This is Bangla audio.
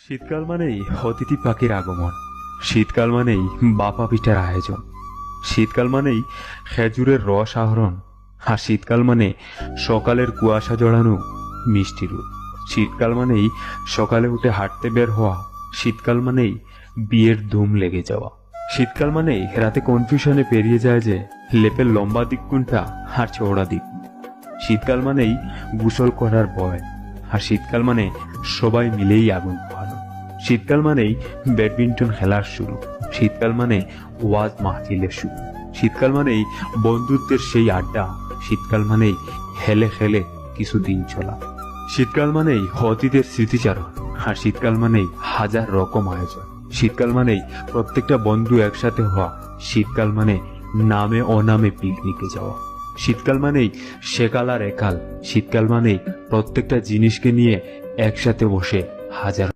শীতকাল মানেই অতিথি পাখির আগমন। শীতকাল মানেই বাপা পিঠার আয়োজন। শীতকাল মানেই খেজুরের রস আহরণ। আর শীতকাল মানে সকালের কুয়াশা জড়ানো মিষ্টি রোদ। শীতকাল মানেই সকালে উঠে হাঁটতে বের হওয়া। শীতকাল মানেই বিয়ের ধুম লেগে যাওয়া। শীতকাল মানেই রাতে কনফিউশনে পেরিয়ে যায় যে লেপের লম্বা দিক কোনটা আর চওড়া দিক। শীতকাল মানেই গোসল করার ভয়। আর শীতকাল মানে সবাই মিলেই আগুন পোহানো। শীতকাল মানেই ব্যাডমিন্টন খেলার শুরু। শীতকাল মানে ওয়াজ মাহফিলের শুরু। শীতকাল মানেই বন্ধুত্বের সেই আড্ডা। শীতকাল মানেই হেলে খেলে কিছুদিন চলা। শীতকাল মানেই অতীতের স্মৃতিচারণ। আর শীতকাল মানেই হাজার রকম আয়োজন। শীতকাল মানেই প্রত্যেকটা বন্ধু একসাথে হওয়া। শীতকাল মানে নামে অনামে পিকনিকে যাওয়া। শীতকাল মানেই সেকাল আর একাল। শীতকাল মানেই প্রত্যেকটা জিনিসকে নিয়ে একসাথে বসে হাজার